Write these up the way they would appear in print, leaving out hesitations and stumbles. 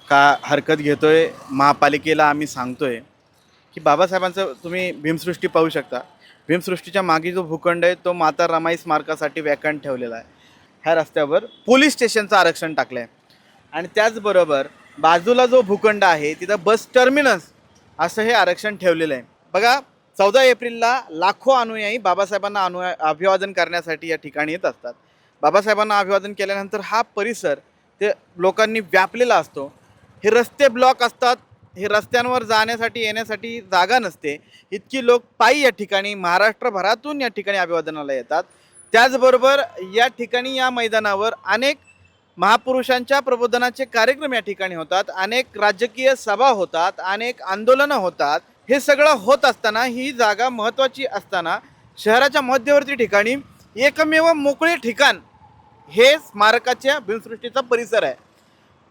का हरकत घेतोय महापालिकेला आम्ही सांगतोय की बाबासाहेबांचं तुम्ही भीमसृष्टी पाहू शकता. भीमसृष्टीच्या मागे जो भूखंड आहे तो माता रमाई स्मारकासाठी वॅकंट ठेवलेला आहे. ह्या रस्त्यावर पोलीस स्टेशनचं आरक्षण टाकलं आहे आणि त्याचबरोबर बाजूला जो भूखंड आहे तिथं बस टर्मिनस असं हे आरक्षण ठेवलेलं आहे. बघा, 14 एप्रिलला लाखो अनुयायी बाबासाहेबांना अभिवादन करण्यासाठी या ठिकाणी येत असतात. बाबासाहेबांना अभिवादन केल्यानंतर हा परिसर ते लोकांनी व्यापलेला असतो. हे रस्ते ब्लॉक असतात. हे रस्त्यांवर जाण्यासाठी येण्यासाठी जागा नसते. इतकी लोक पायी या ठिकाणी महाराष्ट्रभरातून या ठिकाणी अभिवादनाला येतात. त्याचबरोबर या ठिकाणी या मैदानावर अनेक महापुरुषांच्या प्रबोधनाचे कार्यक्रम या ठिकाणी होतात. अनेक राजकीय सभा होतात. अनेक आंदोलनं होतात. हे सगळं होत असताना ही जागा महत्त्वाची असताना शहराच्या मध्यवर्ती ठिकाणी एकमेव मोकळे ठिकाण हे स्मारकाच्या भीमसृष्टीचा परिसर आहे.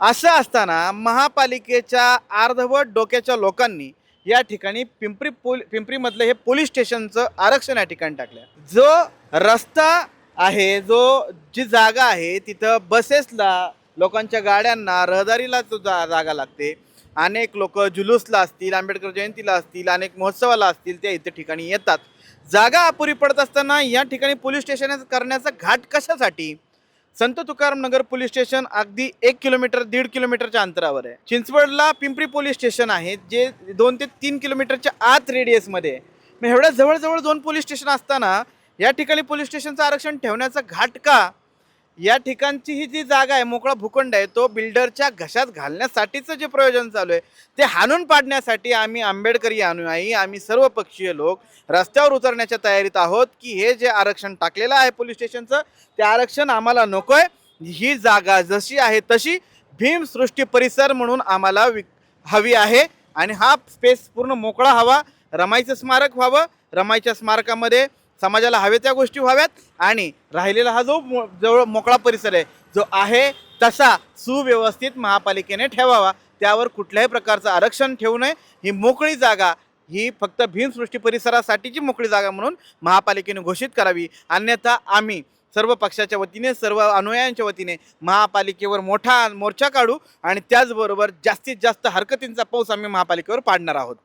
असं असताना महापालिकेच्या अर्धवट डोक्याच्या लोकांनी या ठिकाणी पिंपरीमधलं हे पोलीस स्टेशनचं आरक्षण या ठिकाणी टाकलं. जो रस्ता आहे, जी जागा आहे तिथं बसेसला, लोकांच्या गाड्यांना, रहदारीला जागा लागते. अनेक लोक जुलूसला असतील, आंबेडकर जयंतीला असतील, अनेक महोत्सवाला असतील, त्या इथे ठिकाणी येतात. जागा अपुरी पडत असताना या ठिकाणी पोलीस स्टेशन करण्याचा घाट कशासाठी? संत तुकाराम नगर पोलीस स्टेशन अगदी 1 किलोमीटर 1.5 किलोमीटरच्या अंतरावर आहे. चिंचवडला पिंपरी पोलीस स्टेशन आहे जे 2 ते 3 किलोमीटरच्या आत रेडियसमध्ये आहे. मग एवढ्या जवळजवळ 2 पोलीस स्टेशन असताना या ठिकाणी पोलीस स्टेशनचं आरक्षण ठेवण्याचा घाट का? या ठिकाणची ही जी जागा आहे, मोकळा भूखंड आहे, तो बिल्डरच्या घशात घालण्यासाठीचं जे प्रयोजन चालू आहे ते हाणून पाडण्यासाठी आम्ही आंबेडकरी अनुयायी, आम्ही सर्व पक्षीय लोक रस्त्यावर उतरण्याच्या तयारीत आहोत की हे जे आरक्षण टाकलेलं आहे पोलीस स्टेशनचं ते आरक्षण आम्हाला नकोय. ही जागा जशी आहे तशी भीमसृष्टी परिसर म्हणून आम्हाला हवी आहे आणि हा स्पेस पूर्ण मोकळा हवा. रमाईचं स्मारक व्हावं, रमाईच्या स्मारकामध्ये समाजाला हवे त्या गोष्टी व्हाव्यात आणि राहिलेला हा जो जवळ मोकळा परिसर आहे जो आहे तसा सुव्यवस्थित महापालिकेने ठेवावा. त्यावर कुठल्याही प्रकारचं आरक्षण ठेवू नये. ही मोकळी जागा ही फक्त भीमसृष्टी परिसरासाठीची मोकळी जागा म्हणून महापालिकेने घोषित करावी. अन्यथा आम्ही सर्व पक्षाच्या वतीने, सर्व अनुयायांच्या वतीने महापालिकेवर मोठा मोर्चा काढू आणि त्याचबरोबर जास्तीत जास्त हरकतींचा पाऊस आम्ही महापालिकेवर पाडणार आहोत.